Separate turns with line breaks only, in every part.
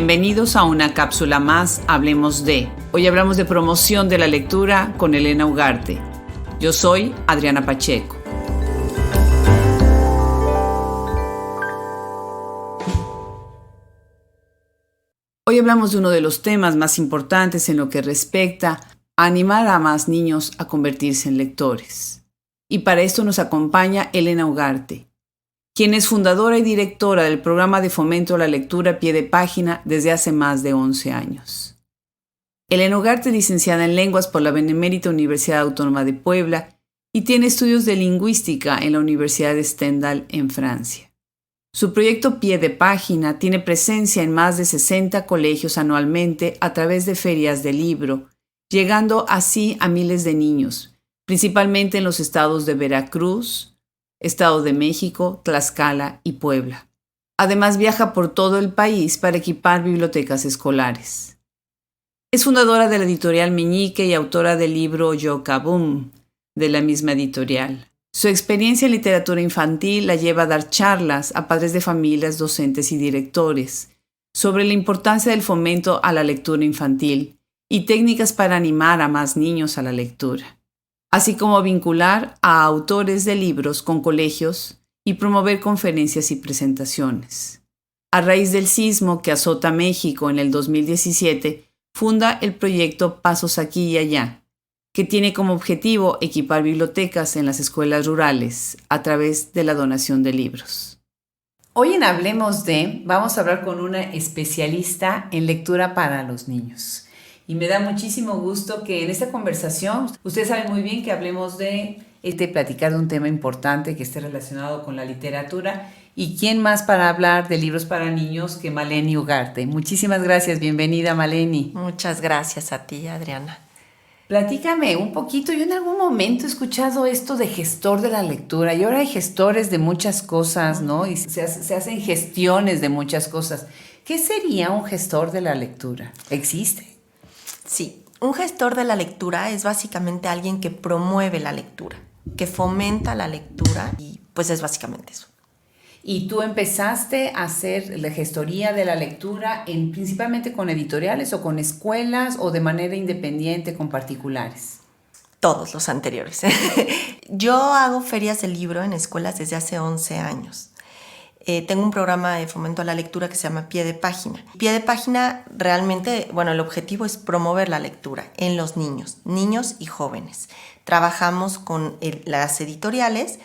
Bienvenidos a una cápsula más, Hablemos de. Hoy hablamos de promoción de la lectura con Elena Ugarte. Yo soy Adriana Pacheco. Hoy hablamos de uno de los temas más importantes en lo que respecta a animar a más niños a convertirse en lectores. Y para esto nos acompaña Elena Ugarte, quien es fundadora y directora del programa de fomento a la lectura a pie de página desde hace más de 11 años. Elena Ugarte es licenciada en Lenguas por la Benemérita Universidad Autónoma de Puebla y tiene estudios de lingüística en la Universidad de Stendhal en Francia. Su proyecto Pie de Página tiene presencia en más de 60 colegios anualmente a través de ferias de libro, llegando así a miles de niños, principalmente en los estados de Veracruz, Estado de México, Tlaxcala y Puebla. Además viaja por todo el país para equipar bibliotecas escolares. Es fundadora de la editorial Meñique y autora del libro Yo Kaboom, de la misma editorial. Su experiencia en literatura infantil la lleva a dar charlas a padres de familias, docentes y directores sobre la importancia del fomento a la lectura infantil y técnicas para animar a más niños a la lectura, así como vincular a autores de libros con colegios y promover conferencias y presentaciones. A raíz del sismo que azota México en el 2017, funda el proyecto Pasos Aquí y Allá, que tiene como objetivo equipar bibliotecas en las escuelas rurales a través de la donación de libros. Hoy en Hablemos de, vamos a hablar con una especialista en lectura para los niños. Y me da muchísimo gusto que en esta conversación, ustedes saben muy bien que hablemos de platicar de un tema importante que esté relacionado con la literatura. ¿Y quién más para hablar de libros para niños que Maleni Ugarte? Muchísimas gracias, bienvenida Maleni.
Muchas gracias a ti, Adriana.
Platícame un poquito, yo en algún momento he escuchado esto de gestor de la lectura y ahora hay gestores de muchas cosas, ¿no? Y se hacen gestiones de muchas cosas. ¿Qué sería un gestor de la lectura? ¿Existe?
Sí, un gestor de la lectura es básicamente alguien que promueve la lectura, que fomenta la lectura y pues es básicamente eso.
¿Y tú empezaste a hacer la gestoría de la lectura principalmente con editoriales o con escuelas o de manera independiente con particulares?
Todos los anteriores. Yo hago ferias de libro en escuelas desde hace 11 años. Tengo un programa de fomento a la lectura que se llama Pie de Página. Pie de Página realmente, el objetivo es promover la lectura en los niños y jóvenes. Trabajamos con las editoriales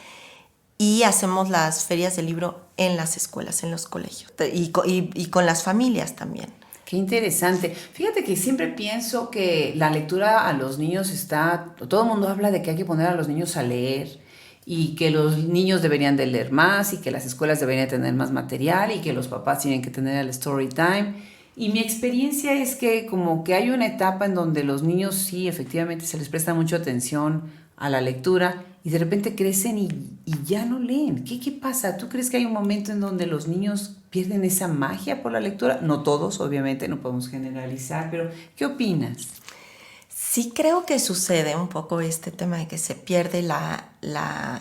y hacemos las ferias de libro en las escuelas, en los colegios y con las familias también.
Qué interesante. Fíjate que siempre pienso que la lectura a los niños todo el mundo habla de que hay que poner a los niños a leer y que los niños deberían de leer más y que las escuelas deberían tener más material y que los papás tienen que tener el story time. Y mi experiencia es que como que hay una etapa en donde los niños sí, efectivamente se les presta mucha atención a la lectura y de repente crecen y ya no leen. ¿Qué pasa? ¿Tú crees que hay un momento en donde los niños pierden esa magia por la lectura? No todos, obviamente, no podemos generalizar, pero ¿qué opinas?
Sí creo que sucede un poco este tema de que se pierde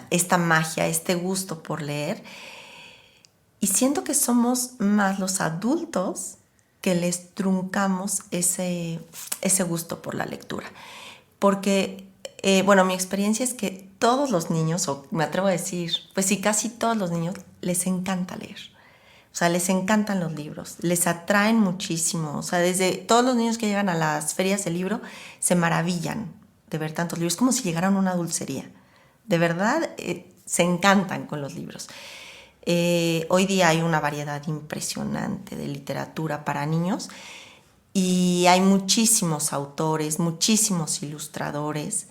esta magia, este gusto por leer. Y siento que somos más los adultos que les truncamos ese gusto por la lectura. Porque, mi experiencia es que todos los niños, o me atrevo a decir, pues sí, casi todos los niños les encanta leer. O sea, les encantan los libros, les atraen muchísimo. O sea, desde todos los niños que llegan a las ferias del libro se maravillan de ver tantos libros. Es como si llegaran a una dulcería. De verdad, se encantan con los libros. Hoy día hay una variedad impresionante de literatura para niños y hay muchísimos autores, muchísimos ilustradores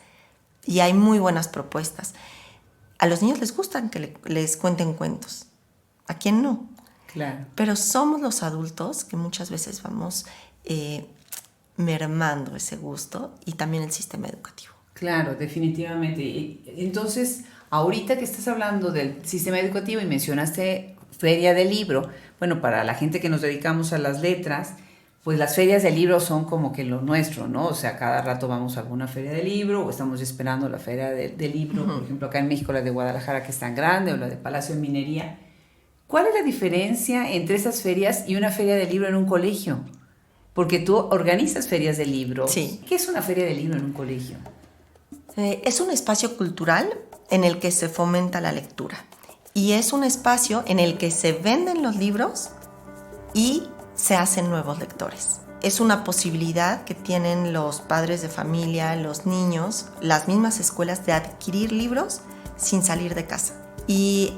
y hay muy buenas propuestas. A los niños les gustan que les cuenten cuentos. ¿A quién no?
Claro.
Pero somos los adultos que muchas veces vamos mermando ese gusto y también el sistema educativo.
Claro, definitivamente. Entonces, ahorita que estás hablando del sistema educativo y mencionaste feria del libro, para la gente que nos dedicamos a las letras, pues las ferias del libro son como que lo nuestro, ¿no? O sea, cada rato vamos a alguna feria del libro o estamos esperando la feria del libro, por ejemplo, acá en México la de Guadalajara que es tan grande o la de Palacio de Minería. ¿Cuál es la diferencia entre esas ferias y una feria de libro en un colegio? Porque tú organizas ferias de libro.
Sí.
¿Qué es una feria de libro en un colegio?
Es un espacio cultural en el que se fomenta la lectura. Y es un espacio en el que se venden los libros y se hacen nuevos lectores. Es una posibilidad que tienen los padres de familia, los niños, las mismas escuelas de adquirir libros sin salir de casa. Y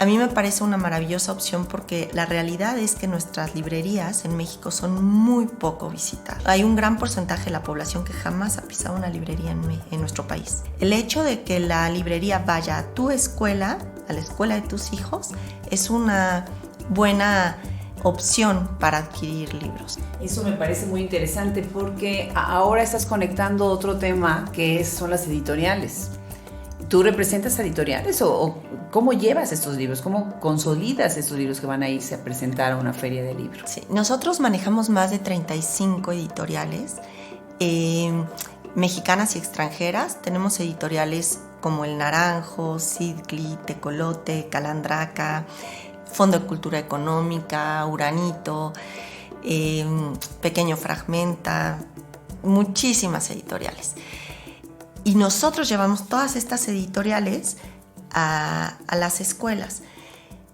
a mí me parece una maravillosa opción porque la realidad es que nuestras librerías en México son muy poco visitadas. Hay un gran porcentaje de la población que jamás ha pisado una librería en nuestro país. El hecho de que la librería vaya a tu escuela, a la escuela de tus hijos, es una buena opción para adquirir libros.
Eso me parece muy interesante porque ahora estás conectando otro tema que son las editoriales. ¿Tú representas editoriales o cómo llevas estos libros? ¿Cómo consolidas estos libros que van a irse a presentar a una feria de libros?
Sí, nosotros manejamos más de 35 editoriales mexicanas y extranjeras. Tenemos editoriales como El Naranjo, Sidgli, Tecolote, Calandraca, Fondo de Cultura Económica, Uranito, Pequeño Fragmenta, muchísimas editoriales. Y nosotros llevamos todas estas editoriales a las escuelas.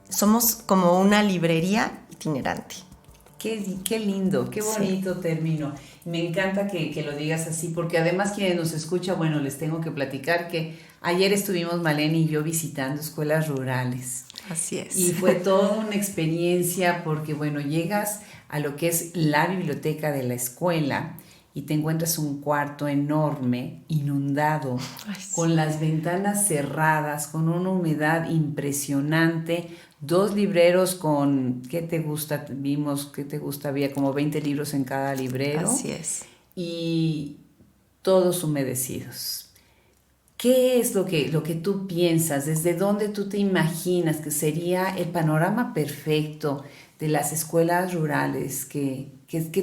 Somos como una librería itinerante.
Qué lindo, qué bonito término. Me encanta que lo digas así, porque además quienes nos escuchan, bueno, les tengo que platicar que ayer estuvimos Malena y yo visitando escuelas rurales.
Así es.
Y fue toda una experiencia porque, bueno, llegas a lo que es la biblioteca de la escuela y te encuentras un cuarto enorme, inundado, con las ventanas cerradas, con una humedad impresionante, 2 libreros con, ¿qué te gusta? Vimos, ¿qué te gusta? Había como 20 libros en cada librero.
Así es.
Y todos humedecidos. ¿Qué es lo que tú piensas? ¿Desde dónde tú te imaginas que sería el panorama perfecto de las escuelas rurales que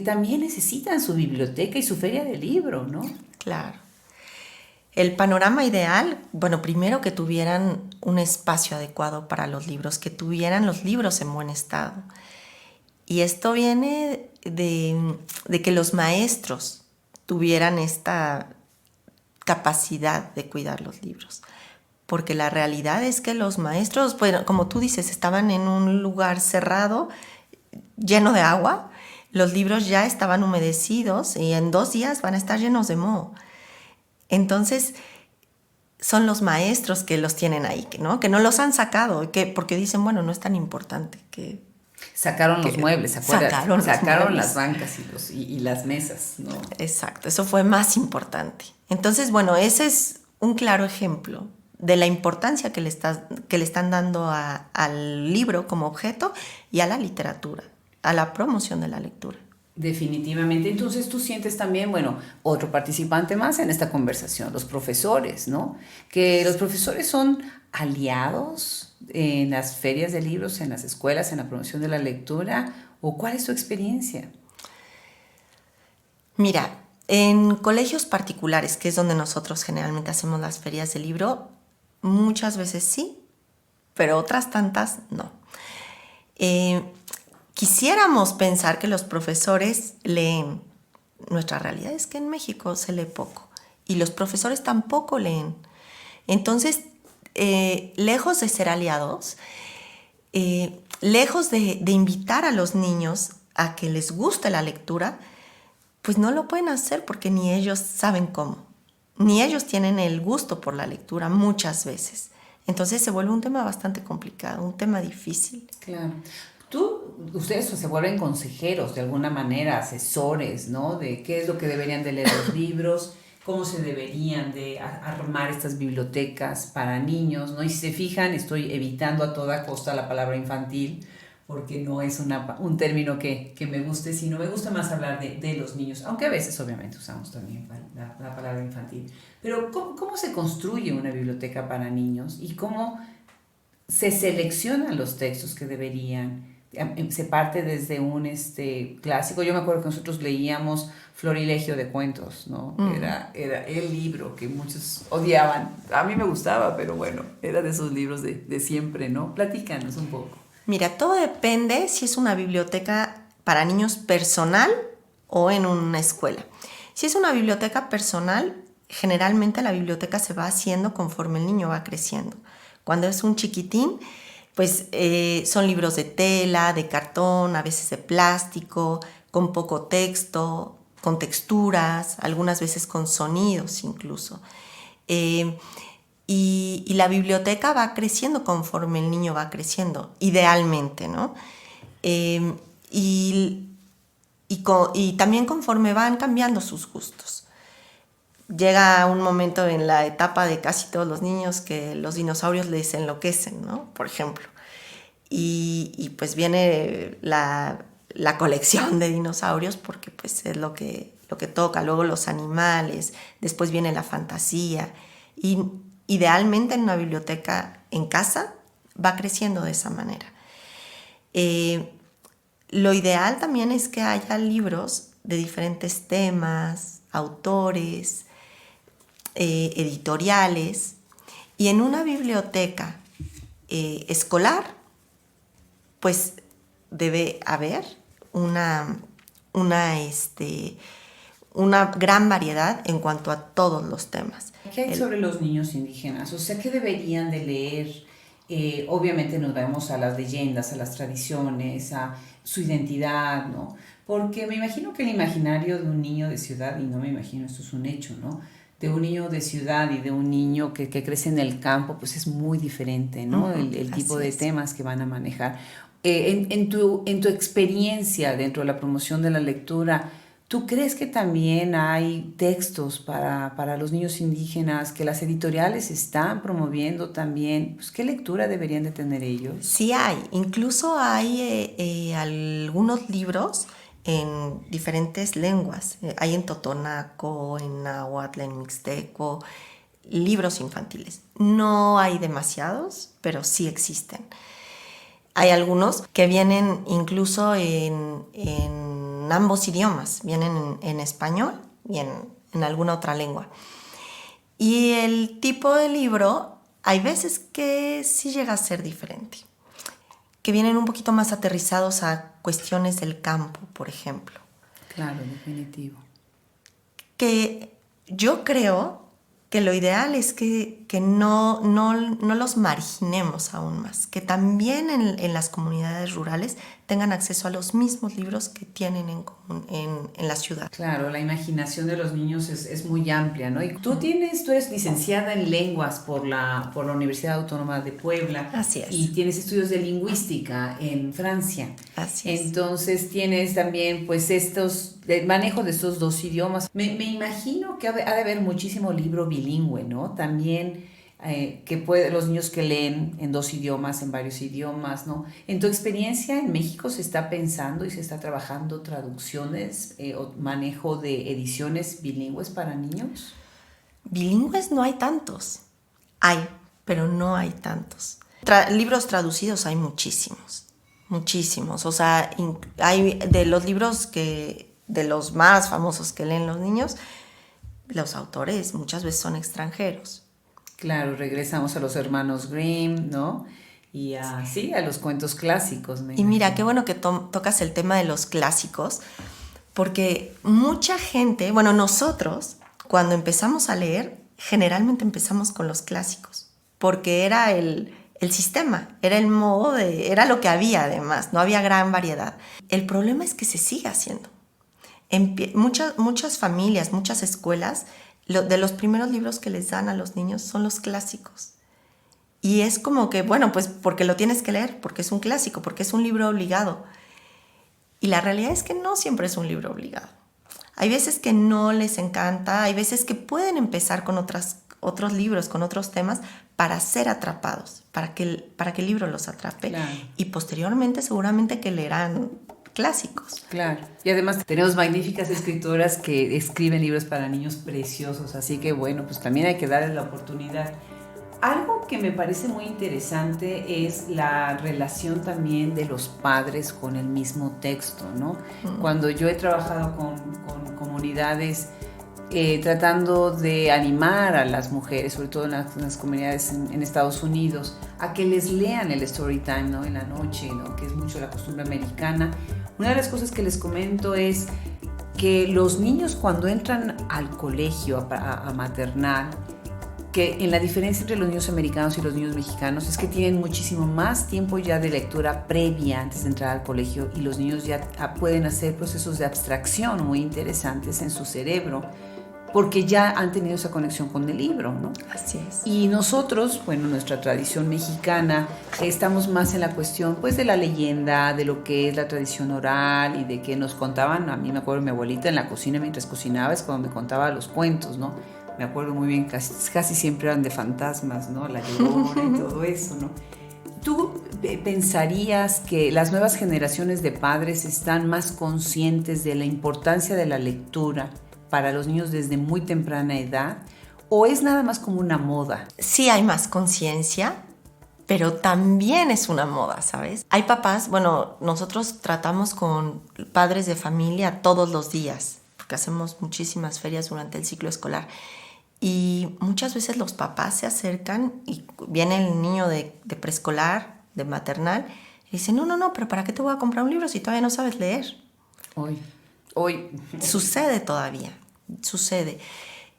también necesitan su biblioteca y su feria de libro, ¿no?
Claro. El panorama ideal, bueno, primero que tuvieran un espacio adecuado para los libros, que tuvieran los libros en buen estado. Y esto viene de que los maestros tuvieran esta capacidad de cuidar los libros. Porque la realidad es que los maestros, bueno, como tú dices, estaban en un lugar cerrado, lleno de agua. Los libros ya estaban humedecidos y en 2 días van a estar llenos de moho. Entonces, son los maestros que los tienen ahí, ¿no? Que no los han sacado, porque dicen, bueno, no es tan importante.
Sacaron los muebles, ¿se acuerdan? Sacaron
muebles.
Las bancas y las mesas, ¿no?
Exacto, eso fue más importante. Entonces, bueno, ese es un claro ejemplo de la importancia que le están dando al libro como objeto y a la literatura, a la promoción de la lectura.
Definitivamente. Entonces tú sientes también, bueno, otro participante más en esta conversación, los profesores, ¿no? Que los profesores son aliados en las ferias de libros, en las escuelas, en la promoción de la lectura, ¿o cuál es tu experiencia?
Mira, en colegios particulares, que es donde nosotros generalmente hacemos las ferias de libro, muchas veces sí, pero otras tantas no. Quisiéramos pensar que los profesores leen. Nuestra realidad es que en México se lee poco y los profesores tampoco leen. Entonces, lejos de ser aliados, lejos de invitar a los niños a que les guste la lectura, pues no lo pueden hacer porque ni ellos saben cómo, ni ellos tienen el gusto por la lectura muchas veces. Entonces se vuelve un tema bastante complicado, un tema difícil.
Claro. Ustedes se vuelven consejeros de alguna manera, asesores, ¿no? De qué es lo que deberían de leer los libros, cómo se deberían de armar estas bibliotecas para niños, ¿no? Y si se fijan, estoy evitando a toda costa la palabra infantil, porque no es un término que me guste, sino me gusta más hablar de los niños, aunque a veces obviamente usamos también la palabra infantil. Pero ¿cómo se construye una biblioteca para niños y cómo se seleccionan los textos que deberían? Se parte desde un clásico. Yo me acuerdo que nosotros leíamos Florilegio de cuentos, ¿no? Era el libro que muchos odiaban. A mí me gustaba, pero bueno, era de esos libros de siempre, ¿no? Platícanos un poco.
Mira, todo depende si es una biblioteca para niños personal o en una escuela. Si es una biblioteca personal, generalmente la biblioteca se va haciendo conforme el niño va creciendo. Cuando es un chiquitín, pues son libros de tela, de cartón, a veces de plástico, con poco texto, con texturas, algunas veces con sonidos incluso. Y la biblioteca va creciendo conforme el niño va creciendo, idealmente, ¿no? Y también conforme van cambiando sus gustos. Llega un momento en la etapa de casi todos los niños que los dinosaurios les enloquecen, ¿no? Por ejemplo. Y pues viene la colección de dinosaurios porque pues es lo que toca. Luego los animales, después viene la fantasía. Y idealmente en una biblioteca en casa va creciendo de esa manera. Lo ideal también es que haya libros de diferentes temas, autores, editoriales, y en una biblioteca escolar pues debe haber una gran variedad en cuanto a todos los temas.
¿Qué hay sobre los niños indígenas? O sea, ¿qué deberían de leer? Obviamente nos vamos a las leyendas, a las tradiciones, a su identidad, ¿no? Porque me imagino que el imaginario de un niño de ciudad, y no me imagino, esto es un hecho, ¿no? De un niño de ciudad y de un niño que crece en el campo, pues es muy diferente, ¿no? Uh-huh. El tipo de temas que van a manejar. En tu experiencia dentro de la promoción de la lectura, ¿tú crees que también hay textos para los niños indígenas que las editoriales están promoviendo también? Pues, ¿qué lectura deberían de tener ellos?
Sí hay, incluso hay algunos libros en diferentes lenguas. Hay en totonaco, en náhuatl, en mixteco, libros infantiles. No hay demasiados, pero sí existen. Hay algunos que vienen incluso en ambos idiomas, vienen en español y en alguna otra lengua. Y el tipo de libro, hay veces que sí llega a ser diferente, que vienen un poquito más aterrizados a cuestiones del campo, por ejemplo.
Claro, definitivo.
Que yo creo que lo ideal es que no los marginemos aún más, que también en las comunidades rurales tengan acceso a los mismos libros que tienen en la ciudad.
Claro, la imaginación de los niños es muy amplia, ¿no? Y tú eres licenciada en lenguas por la Universidad Autónoma de Puebla.
Así es.
Y tienes estudios de lingüística en Francia.
Así es.
Entonces tienes también pues el manejo de estos dos idiomas. Me imagino que ha de haber muchísimo libro bilingüe, ¿no? También los niños que leen en dos idiomas, en varios idiomas, ¿no? En tu experiencia en México se está pensando y se está trabajando traducciones o manejo de ediciones bilingües para niños.
Bilingües no hay tantos. Hay, pero no hay tantos. Libros traducidos hay muchísimos. O sea, hay de los libros de los más famosos que leen los niños, los autores muchas veces son extranjeros.
Claro, regresamos a los hermanos Grimm, ¿no? Y a los cuentos clásicos.
Y mira, qué bueno que tocas el tema de los clásicos, porque mucha gente, bueno, nosotros, cuando empezamos a leer, generalmente empezamos con los clásicos, porque era el sistema, era el modo era lo que había además, no había gran variedad. El problema es que se sigue haciendo. Muchas familias, muchas escuelas, de los primeros libros que les dan a los niños son los clásicos. Y es como que, bueno, pues porque lo tienes que leer, porque es un clásico, porque es un libro obligado. Y la realidad es que no siempre es un libro obligado. Hay veces que no les encanta, hay veces que pueden empezar con otros libros, con otros temas, para ser atrapados, para que el libro los atrape.
Claro.
Y posteriormente seguramente que leerán clásicos.
Claro. Y además tenemos magníficas escritoras que escriben libros para niños preciosos, así que bueno, pues también hay que darles la oportunidad. Algo que me parece muy interesante es la relación también de los padres con el mismo texto, ¿no? Cuando yo he trabajado con comunidades tratando de animar a las mujeres, sobre todo en las comunidades en Estados Unidos, a que les lean el story time, ¿no? En la noche, ¿no? Que es mucho la costumbre americana. Una de las cosas que les comento es que los niños cuando entran al colegio, a maternal, que en la diferencia entre los niños americanos y los niños mexicanos es que tienen muchísimo más tiempo ya de lectura previa antes de entrar al colegio, y los niños ya pueden hacer procesos de abstracción muy interesantes en su cerebro porque ya han tenido esa conexión con el libro, ¿no?
Así es.
Y nosotros, bueno, nuestra tradición mexicana, estamos más en la cuestión pues de la leyenda, de lo que es la tradición oral y de que nos contaban. A mí me acuerdo, mi abuelita en la cocina mientras cocinaba es cuando me contaba los cuentos, ¿no? Me acuerdo muy bien, casi siempre eran de fantasmas, ¿no? La Llorona y todo eso, ¿no? ¿Tú pensarías que las nuevas generaciones de padres están más conscientes de la importancia de la lectura para los niños desde muy temprana edad? ¿O es nada más como una moda?
Sí hay más conciencia, pero también es una moda, ¿sabes? Hay papás, bueno, nosotros tratamos con padres de familia todos los días, porque hacemos muchísimas ferias durante el ciclo escolar. Y muchas veces los papás se acercan y viene el niño de preescolar, de maternal, y dice, no, pero ¿para qué te voy a comprar un libro si todavía no sabes leer?
Hoy.
Sucede todavía, sucede.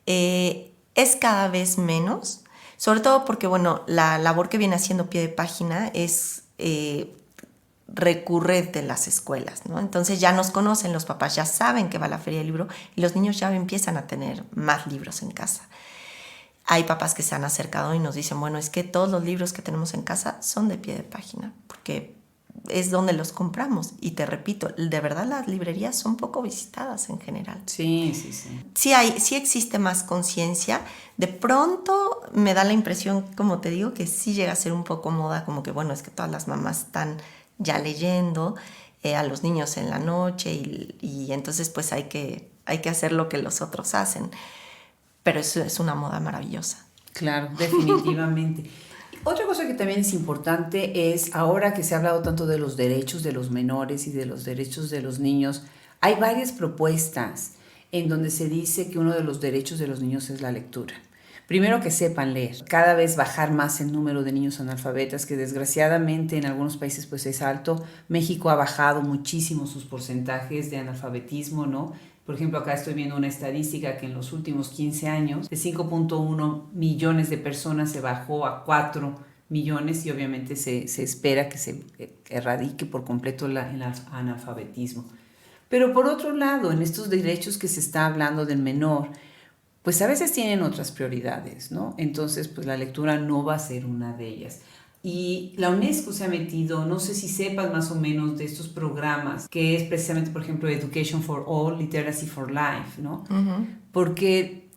Es cada vez menos, sobre todo porque, bueno, la labor que viene haciendo Pie de Página es recurrente en las escuelas, ¿no? Entonces ya nos conocen, los papás ya saben que va a la feria del libro y los niños ya empiezan a tener más libros en casa. Hay papás que se han acercado y nos dicen, bueno, es que todos los libros que tenemos en casa son de Pie de Página, porque es donde los compramos. Y te repito, de verdad las librerías son poco visitadas en general.
Sí.
Sí existe más conciencia. De pronto me da la impresión, como te digo, que sí llega a ser un poco moda, como que bueno, es que todas las mamás están ya leyendo a los niños en la noche y entonces pues hay que hacer lo que los otros hacen. Pero eso es una moda maravillosa.
Claro, definitivamente. Otra cosa que también es importante es, ahora que se ha hablado tanto de los derechos de los menores y de los derechos de los niños, hay varias propuestas en donde se dice que uno de los derechos de los niños es la lectura. Primero, que sepan leer. Cada vez bajar más el número de niños analfabetas, que desgraciadamente en algunos países pues es alto. México ha bajado muchísimo sus porcentajes de analfabetismo, ¿no? Por ejemplo, acá estoy viendo una estadística que en los últimos 15 años de 5.1 millones de personas se bajó a 4 millones y obviamente se espera que se erradique por completo el analfabetismo. Pero por otro lado, en estos derechos que se está hablando del menor, pues a veces tienen otras prioridades, ¿no? Entonces, pues la lectura no va a ser una de ellas. Y la UNESCO se ha metido, no sé si sepas más o menos de estos programas, que es precisamente, por ejemplo, Education for All, Literacy for Life, ¿no?
Uh-huh.
Porque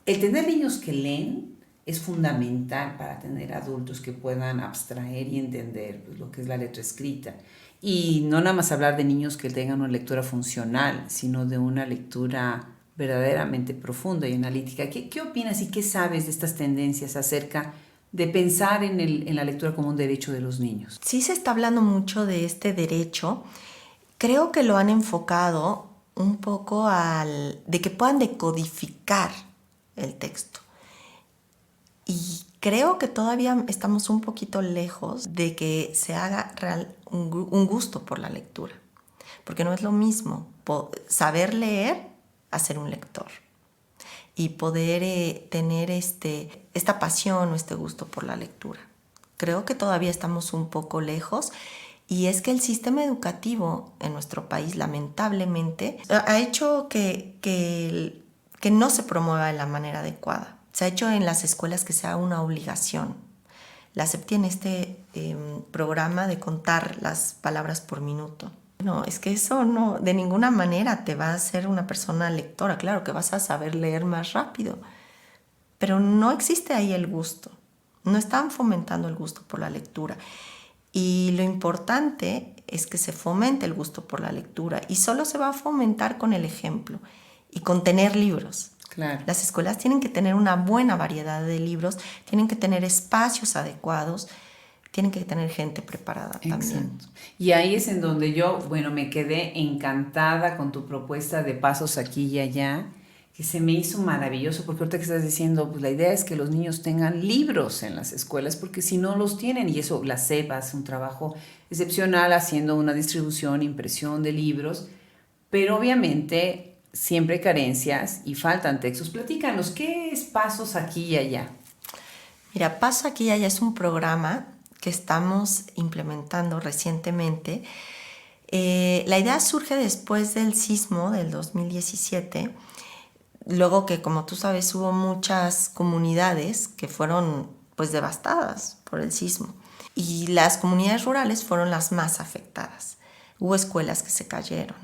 el tener niños que leen es fundamental para tener adultos que puedan abstraer y entender pues, lo que es la letra escrita. Y no nada más hablar de niños que tengan una lectura funcional, sino de una lectura verdaderamente profunda y analítica. ¿Qué opinas y qué sabes de estas tendencias acerca de pensar en la lectura como un derecho de los niños?
Sí se está hablando mucho de este derecho. Creo que lo han enfocado un poco de que puedan decodificar el texto. Y creo que todavía estamos un poquito lejos de que se haga un gusto por la lectura. Porque no es lo mismo saber leer a ser un lector. Y poder tener esta pasión o este gusto por la lectura. Creo que todavía estamos un poco lejos y es que el sistema educativo en nuestro país lamentablemente ha hecho que no se promueva de la manera adecuada. Se ha hecho en las escuelas que sea una obligación. La SEP tiene este programa de contar las palabras por minuto. No, es que eso no, de ninguna manera te va a hacer una persona lectora. Claro que vas a saber leer más rápido, pero no existe ahí el gusto. No están fomentando el gusto por la lectura. Y lo importante es que se fomente el gusto por la lectura y solo se va a fomentar con el ejemplo y con tener libros.
Claro.
Las escuelas tienen que tener una buena variedad de libros, tienen que tener espacios adecuados, tienen que tener gente preparada también.
Exacto. Y ahí es en donde yo, me quedé encantada con tu propuesta de pasos aquí y allá, que se me hizo maravilloso, porque ahorita que estás diciendo, pues la idea es que los niños tengan libros en las escuelas, porque si no los tienen, y eso la SEP hace un trabajo excepcional haciendo una distribución, impresión de libros, pero obviamente siempre hay carencias y faltan textos. Platícanos, ¿qué es Pasos aquí y allá?
Mira, Paso aquí y allá es un programa que estamos implementando recientemente. La idea surge después del sismo del 2017, luego que, como tú sabes, hubo muchas comunidades que fueron pues devastadas por el sismo y las comunidades rurales fueron las más afectadas. Hubo escuelas que se cayeron.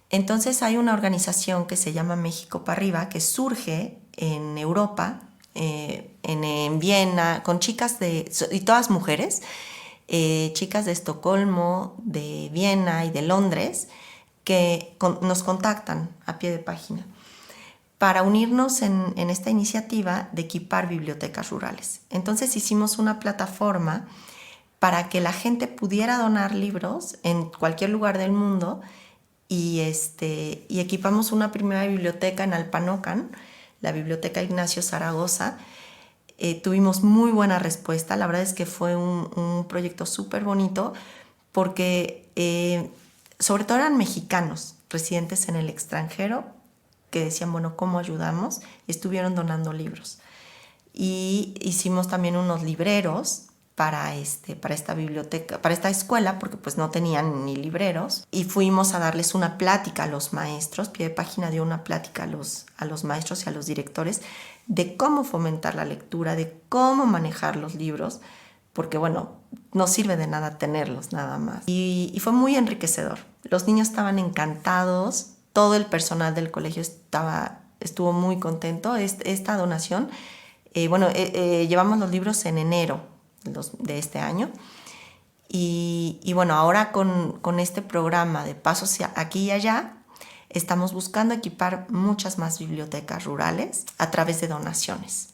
Entonces hay una organización que se llama México para Arriba que surge en Europa, en Viena, con chicas y todas mujeres, chicas de Estocolmo, de Viena y de Londres, que nos contactan a pie de página para unirnos en esta iniciativa de equipar bibliotecas rurales. Entonces hicimos una plataforma para que la gente pudiera donar libros en cualquier lugar del mundo y equipamos una primera biblioteca en Alpanocan, la Biblioteca Ignacio Zaragoza. Tuvimos muy buena respuesta, la verdad es que fue un proyecto súper bonito porque sobre todo eran mexicanos residentes en el extranjero que decían, bueno, ¿cómo ayudamos? Y estuvieron donando libros. Y hicimos también unos libreros para esta biblioteca, para esta escuela, porque pues no tenían ni libreros, y fuimos a darles una plática a los maestros. Pie de Página dio una plática a los maestros y a los directores de cómo fomentar la lectura, de cómo manejar los libros, porque bueno, no sirve de nada tenerlos nada más. Y fue muy enriquecedor. Los niños estaban encantados, todo el personal del colegio estuvo muy contento. Esta donación, llevamos los libros en enero de este año y bueno, ahora con este programa de Pasos aquí y allá estamos buscando equipar muchas más bibliotecas rurales a través de donaciones.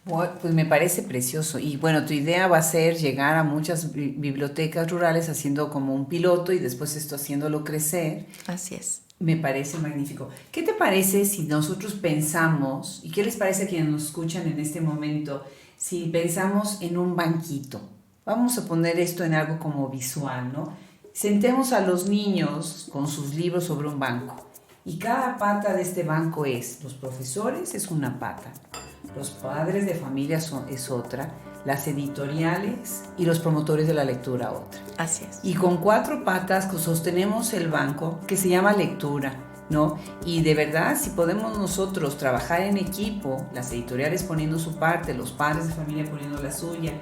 Bueno, pues me parece precioso y bueno, tu idea va a ser llegar a muchas bibliotecas rurales haciendo como un piloto y después esto haciéndolo crecer.
Así es.
Me parece magnífico. ¿Qué te parece si nosotros pensamos, y qué les parece a quienes nos escuchan en este momento, si pensamos en un banquito? Vamos a poner esto en algo como visual, ¿no? Sentemos a los niños con sus libros sobre un banco y cada pata de este banco los profesores es una pata, los padres de familia es otra, las editoriales y los promotores de la lectura otra.
Así es.
Y con 4 patas sostenemos el banco que se llama lectura, ¿no? Y de verdad, si podemos nosotros trabajar en equipo, las editoriales poniendo su parte, los padres de familia poniendo la suya,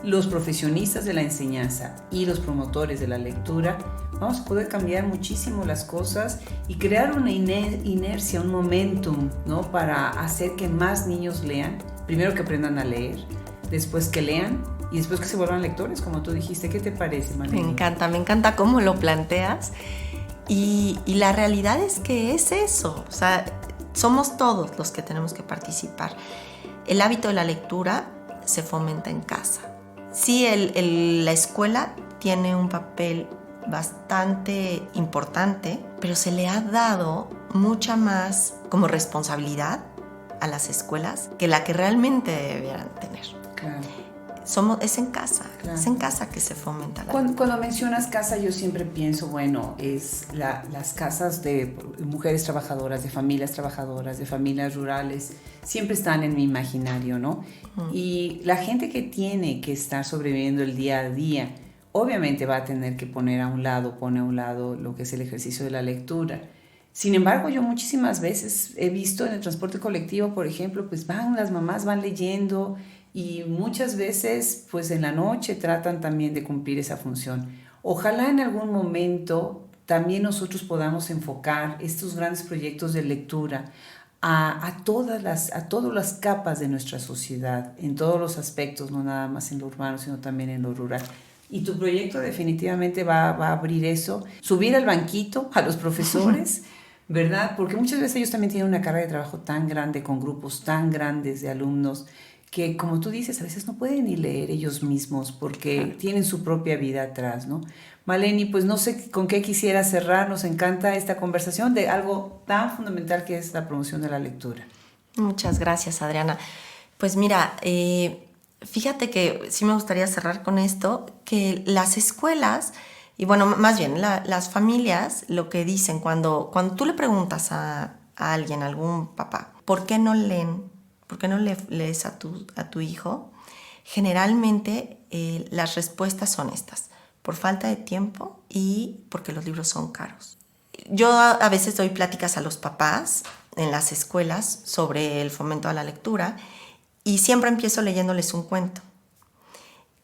los profesionistas de la enseñanza y los promotores de la lectura, vamos a poder cambiar muchísimo las cosas y crear una inercia, un momentum, ¿no? Para hacer que más niños lean, primero que aprendan a leer, después que lean y después que se vuelvan lectores, como tú dijiste. ¿Qué te parece, Marlene?
Me encanta cómo lo planteas y la realidad es que es eso, o sea, somos todos los que tenemos que participar. El hábito de la lectura se fomenta en casa. Sí, la escuela tiene un papel bastante importante, pero se le ha dado mucha más como responsabilidad a las escuelas que la que realmente debieran tener.
Claro.
Es en casa, claro. Es en casa que se fomenta la lectura.
Cuando mencionas casa, yo siempre pienso, bueno, es las casas de mujeres trabajadoras, de familias rurales, siempre están en mi imaginario, ¿no? Y la gente que tiene que estar sobreviviendo el día a día, obviamente va a tener que pone a un lado lo que es el ejercicio de la lectura. Sin embargo, yo muchísimas veces he visto en el transporte colectivo, por ejemplo, pues las mamás van leyendo y muchas veces pues en la noche tratan también de cumplir esa función. Ojalá en algún momento también nosotros podamos enfocar estos grandes proyectos de lectura a todas las capas de nuestra sociedad, en todos los aspectos, no nada más en lo urbano, sino también en lo rural. Y tu proyecto definitivamente va a abrir eso, subir al banquito a los profesores, ¿verdad? Porque muchas veces ellos también tienen una carga de trabajo tan grande, con grupos tan grandes de alumnos, que, como tú dices, a veces no pueden ni leer ellos mismos porque tienen su propia vida atrás, ¿no? Maleni, pues no sé con qué quisiera cerrar. Nos encanta esta conversación de algo tan fundamental que es la promoción de la lectura.
Muchas gracias, Adriana. Pues mira, fíjate que sí me gustaría cerrar con esto, que las escuelas, y bueno, más bien las familias, lo que dicen cuando tú le preguntas a alguien, a algún papá, ¿por qué no leen? ¿Por qué no lees a tu hijo? Generalmente las respuestas son estas: por falta de tiempo y porque los libros son caros. Yo a veces doy pláticas a los papás en las escuelas sobre el fomento a la lectura y siempre empiezo leyéndoles un cuento.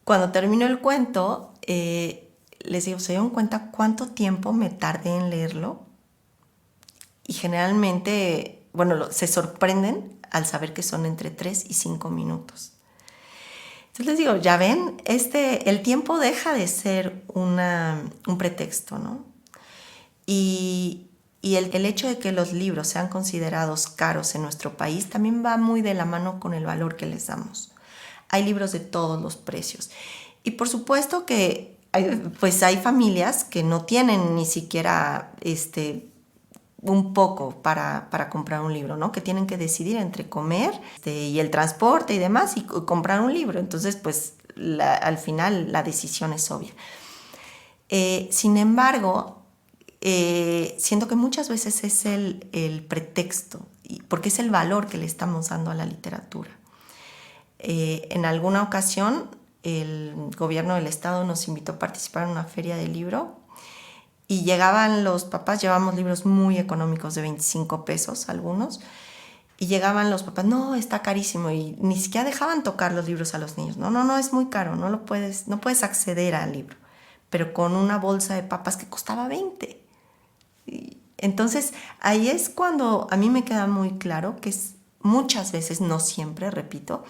Cuando termino el cuento, les digo, ¿se dieron cuenta cuánto tiempo me tardé en leerlo? Y generalmente, bueno, se sorprenden al saber que son entre 3 y 5 minutos. Entonces les digo, ya ven, el tiempo deja de ser un pretexto, ¿no? Y el hecho de que los libros sean considerados caros en nuestro país también va muy de la mano con el valor que les damos. Hay libros de todos los precios. Y por supuesto que hay familias que no tienen ni siquiera un poco para comprar un libro, ¿no? Que tienen que decidir entre comer y el transporte y demás y comprar un libro. Entonces, pues al final la decisión es obvia. Sin embargo, siento que muchas veces es el pretexto, porque es el valor que le estamos dando a la literatura. En alguna ocasión, el gobierno del estado nos invitó a participar en una feria de libro y llegaban los papás, llevamos libros muy económicos de 25 pesos algunos, y llegaban los papás, no, está carísimo, y ni siquiera dejaban tocar los libros a los niños. No, es muy caro, no puedes acceder al libro, pero con una bolsa de papas que costaba 20. Entonces, ahí es cuando a mí me queda muy claro que es muchas veces, no siempre, repito,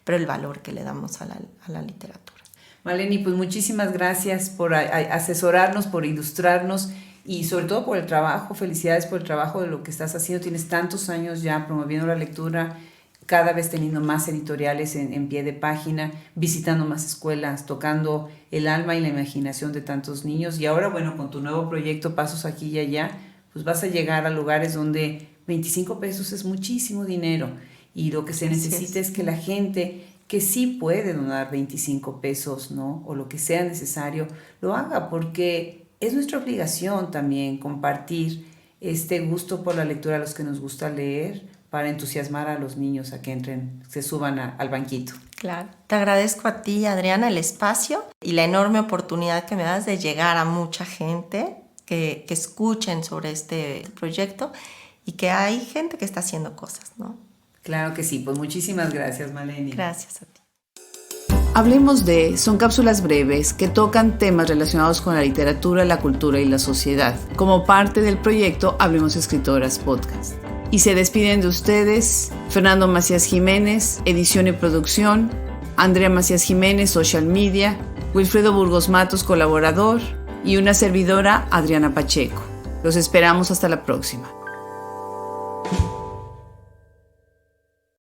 pero el valor que le damos a la literatura.
Maleni, pues muchísimas gracias por asesorarnos, por ilustrarnos y sobre todo por el trabajo. Felicidades por el trabajo de lo que estás haciendo. Tienes tantos años ya promoviendo la lectura, cada vez teniendo más editoriales en pie de página, visitando más escuelas, tocando el alma y la imaginación de tantos niños. Y ahora, bueno, con tu nuevo proyecto Pasos Aquí y Allá, pues vas a llegar a lugares donde 25 pesos es muchísimo dinero. Y lo que se necesita es que la gente que sí puede donar 25 pesos, ¿no? O lo que sea necesario, lo haga, porque es nuestra obligación también compartir este gusto por la lectura a los que nos gusta leer, para entusiasmar a los niños a que entren, se suban al banquito.
Claro. Te agradezco a ti, Adriana, el espacio y la enorme oportunidad que me das de llegar a mucha gente que escuchen sobre este proyecto y que hay gente que está haciendo cosas, ¿no?
Claro que sí, pues muchísimas gracias, Maleni.
Gracias a ti.
Hablemos de son cápsulas breves que tocan temas relacionados con la literatura, la cultura y la sociedad, como parte del proyecto Hablemos Escritoras Podcast. Y se despiden de ustedes Fernando Macías Jiménez, edición y producción, Andrea Macías Jiménez, social media, Wilfredo Burgos Matos, colaborador, y una servidora, Adriana Pacheco. Los esperamos hasta la próxima.